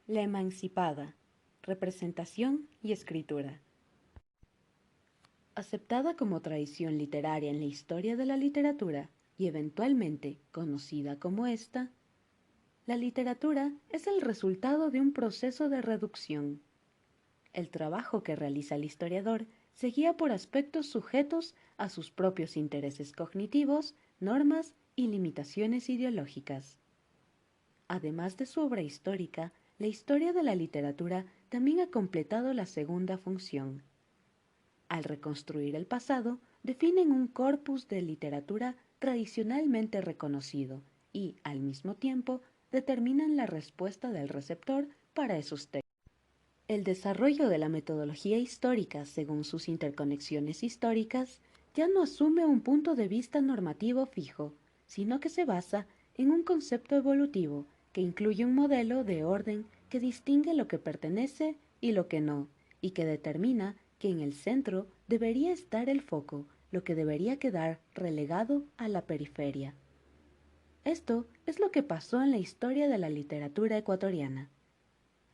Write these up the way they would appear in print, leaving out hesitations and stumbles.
La Emancipada, representación y escritura. Aceptada como tradición literaria en la historia de la literatura y eventualmente conocida como esta, la literatura es el resultado de un proceso de reducción. El trabajo que realiza el historiador se guía por aspectos sujetos a sus propios intereses cognitivos, normas y limitaciones ideológicas. Además de su obra histórica, la historia de la literatura también ha completado la segunda función. Al reconstruir el pasado, definen un corpus de literatura tradicionalmente reconocido y, al mismo tiempo, determinan la respuesta del receptor para esos textos. El desarrollo de la metodología histórica según sus interconexiones históricas ya no asume un punto de vista normativo fijo, sino que se basa en un concepto evolutivo que incluye un modelo de orden que distingue lo que pertenece y lo que no, y que determina que en el centro debería estar el foco, lo que debería quedar relegado a la periferia. Esto es lo que pasó en la historia de la literatura ecuatoriana.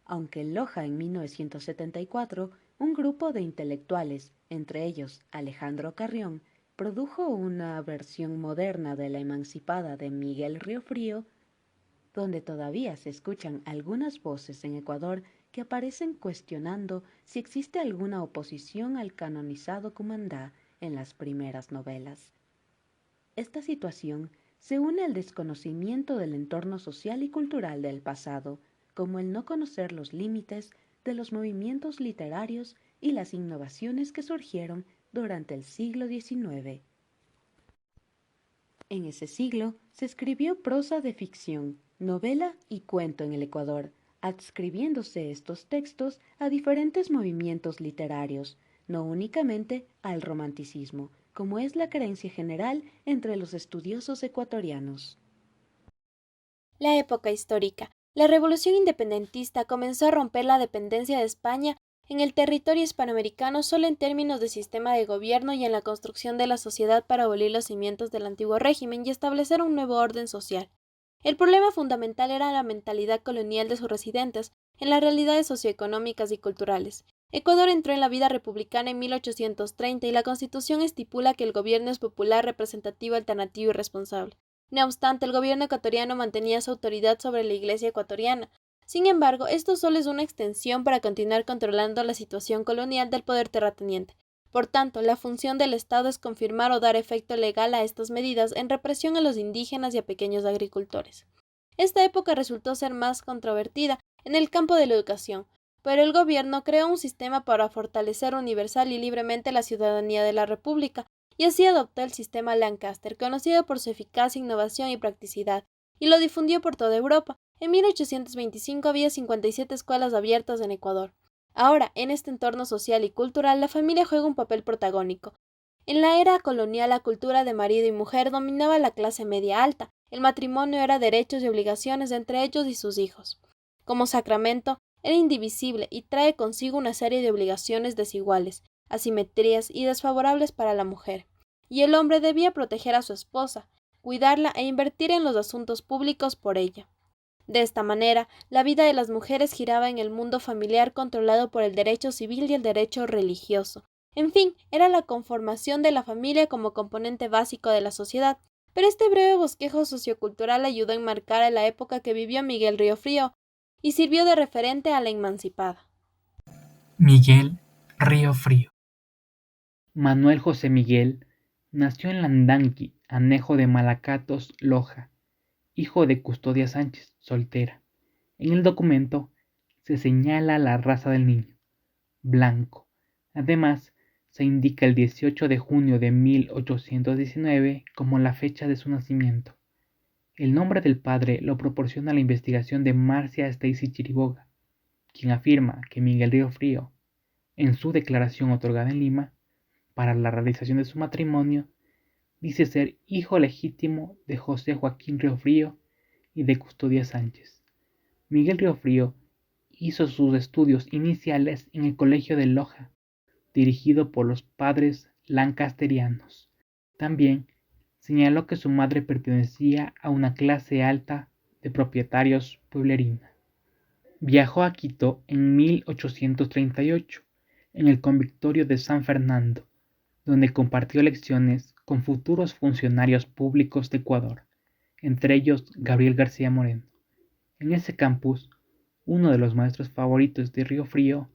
Aunque en Loja en 1974 un grupo de intelectuales, entre ellos Alejandro Carrión, produjo una versión moderna de La Emancipada de Miguel Riofrío, donde todavía se escuchan algunas voces en Ecuador que aparecen cuestionando si existe alguna oposición al canonizado Cumandá en las primeras novelas. Esta situación se une al desconocimiento del entorno social y cultural del pasado, como el no conocer los límites de los movimientos literarios y las innovaciones que surgieron durante el siglo XIX. En ese siglo se escribió prosa de ficción, novela y cuento en el Ecuador, adscribiéndose estos textos a diferentes movimientos literarios, no únicamente al romanticismo, como es la creencia general entre los estudiosos ecuatorianos. La época histórica. La revolución independentista comenzó a romper la dependencia de España en el territorio hispanoamericano solo en términos de sistema de gobierno y en la construcción de la sociedad para abolir los cimientos del antiguo régimen y establecer un nuevo orden social. El problema fundamental era la mentalidad colonial de sus residentes en las realidades socioeconómicas y culturales. Ecuador entró en la vida republicana en 1830 y la Constitución estipula que el gobierno es popular, representativo, alternativo y responsable. No obstante, el gobierno ecuatoriano mantenía su autoridad sobre la Iglesia ecuatoriana. Sin embargo, esto solo es una extensión para continuar controlando la situación colonial del poder terrateniente. Por tanto, la función del Estado es confirmar o dar efecto legal a estas medidas en represión a los indígenas y a pequeños agricultores. Esta época resultó ser más controvertida en el campo de la educación, pero el gobierno creó un sistema para fortalecer universal y libremente la ciudadanía de la República, y así adoptó el sistema Lancaster, conocido por su eficacia, innovación y practicidad, y lo difundió por toda Europa. En 1825 había 57 escuelas abiertas en Ecuador. Ahora, en este entorno social y cultural, la familia juega un papel protagónico. En la era colonial, la cultura de marido y mujer dominaba la clase media alta. El matrimonio era derechos y obligaciones entre ellos y sus hijos. Como sacramento, era indivisible y trae consigo una serie de obligaciones desiguales, asimetrías y desfavorables para la mujer. Y el hombre debía proteger a su esposa, cuidarla e invertir en los asuntos públicos por ella. De esta manera, la vida de las mujeres giraba en el mundo familiar controlado por el derecho civil y el derecho religioso. En fin, era la conformación de la familia como componente básico de la sociedad. Pero este breve bosquejo sociocultural ayudó a enmarcar a la época que vivió Miguel Riofrío y sirvió de referente a la emancipada. Miguel Riofrío. Manuel José Miguel nació en Landanqui, anejo de Malacatos, Loja, hijo de Custodia Sánchez, soltera. En el documento se señala la raza del niño, blanco. Además, se indica el 18 de junio de 1819 como la fecha de su nacimiento. El nombre del padre lo proporciona la investigación de Marcia Stacy Chiriboga, quien afirma que Miguel Riofrío, en su declaración otorgada en Lima, para la realización de su matrimonio, dice ser hijo legítimo de José Joaquín Riofrío y de Custodia Sánchez. Miguel Riofrío hizo sus estudios iniciales en el Colegio de Loja, dirigido por los padres lancasterianos. También señaló que su madre pertenecía a una clase alta de propietarios pueblerina. Viajó a Quito en 1838, en el convictorio de San Fernando, donde compartió lecciones con futuros funcionarios públicos de Ecuador, entre ellos Gabriel García Moreno. En ese campus, uno de los maestros favoritos de Riofrío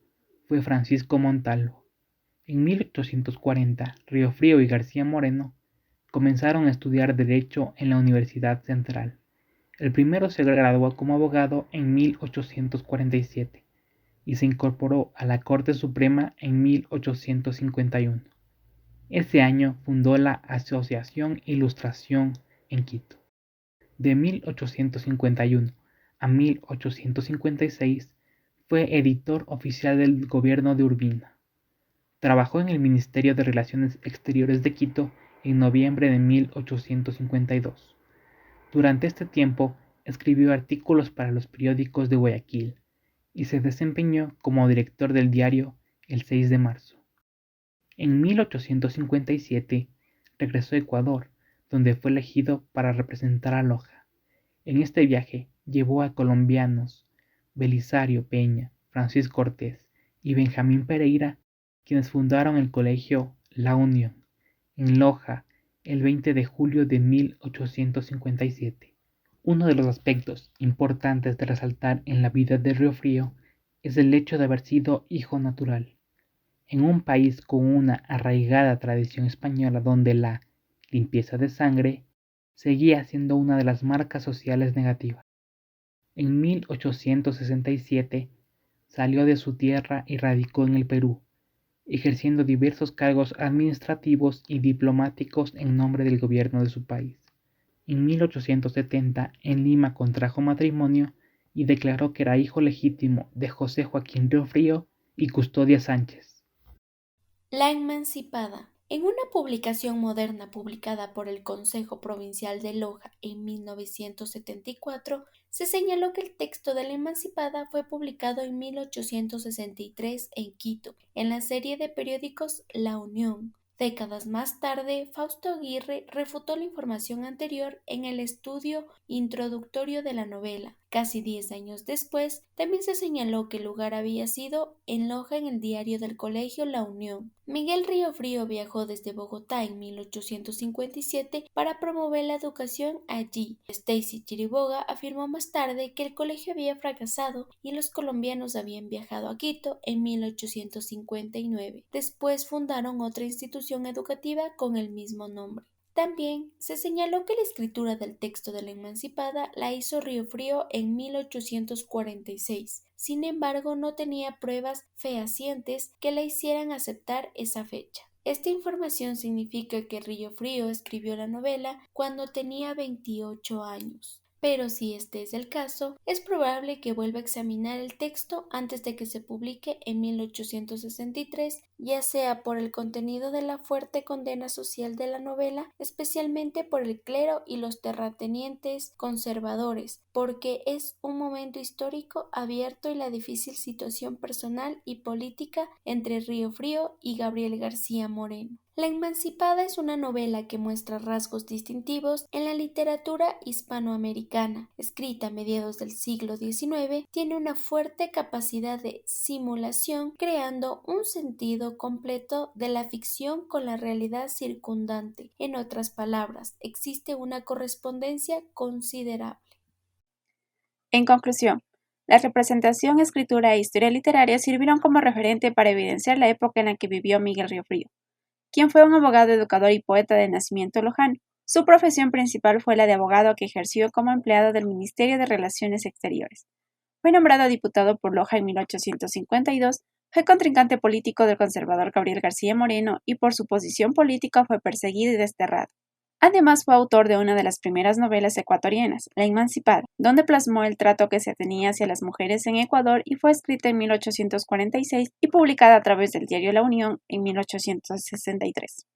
fue Francisco Montalvo. En 1840, Riofrío y García Moreno comenzaron a estudiar Derecho en la Universidad Central. El primero se graduó como abogado en 1847 y se incorporó a la Corte Suprema en 1851. Ese año fundó la Asociación Ilustración en Quito. De 1851 a 1856 fue editor oficial del gobierno de Urbina. Trabajó en el Ministerio de Relaciones Exteriores de Quito en noviembre de 1852. Durante este tiempo escribió artículos para los periódicos de Guayaquil y se desempeñó como director del diario El 6 de marzo. En 1857 regresó a Ecuador, donde fue elegido para representar a Loja. En este viaje llevó a colombianos Belisario Peña, Francisco Cortés y Benjamín Pereira, quienes fundaron el colegio La Unión, en Loja, el 20 de julio de 1857. Uno de los aspectos importantes de resaltar en la vida de Riofrío es el hecho de haber sido hijo natural. En un país con una arraigada tradición española donde la limpieza de sangre seguía siendo una de las marcas sociales negativas. En 1867 salió de su tierra y radicó en el Perú, ejerciendo diversos cargos administrativos y diplomáticos en nombre del gobierno de su país. En 1870 en Lima contrajo matrimonio y declaró que era hijo legítimo de José Joaquín Riofrío y Custodia Sánchez. La Emancipada. En una publicación moderna publicada por el Consejo Provincial de Loja en 1974, se señaló que el texto de La Emancipada fue publicado en 1863 en Quito, en la serie de periódicos La Unión. Décadas más tarde, Fausto Aguirre refutó la información anterior en el estudio introductorio de la novela. Casi 10 años después, también se señaló que el lugar había sido en Loja en el diario del colegio La Unión. Miguel Riofrío viajó desde Bogotá en 1857 para promover la educación allí. Stacy Chiriboga afirmó más tarde que el colegio había fracasado y los colombianos habían viajado a Quito en 1859. Después fundaron otra institución educativa con el mismo nombre. También se señaló que la escritura del texto de la Emancipada la hizo Riofrío en 1846. Sin embargo, no tenía pruebas fehacientes que le hicieran aceptar esa fecha. Esta información significa que Riofrío escribió la novela cuando tenía 28 años. Pero si este es el caso, es probable que vuelva a examinar el texto antes de que se publique en 1863, ya sea por el contenido de la fuerte condena social de la novela, especialmente por el clero y los terratenientes conservadores, porque es un momento histórico abierto y la difícil situación personal y política entre Riofrío y Gabriel García Moreno. La Emancipada es una novela que muestra rasgos distintivos en la literatura hispanoamericana. Escrita a mediados del siglo XIX, tiene una fuerte capacidad de simulación, creando un sentido completo de la ficción con la realidad circundante. En otras palabras, existe una correspondencia considerable. En conclusión, la representación, escritura e historia literaria sirvieron como referente para evidenciar la época en la que vivió Miguel Riofrío, quien fue un abogado, educador y poeta de nacimiento lojano. Su profesión principal fue la de abogado, que ejerció como empleado del Ministerio de Relaciones Exteriores. Fue nombrado diputado por Loja en 1852, fue contrincante político del conservador Gabriel García Moreno y por su posición política fue perseguido y desterrado. Además, fue autor de una de las primeras novelas ecuatorianas, La Emancipada, donde plasmó el trato que se tenía hacia las mujeres en Ecuador y fue escrita en 1846 y publicada a través del diario La Unión en 1863.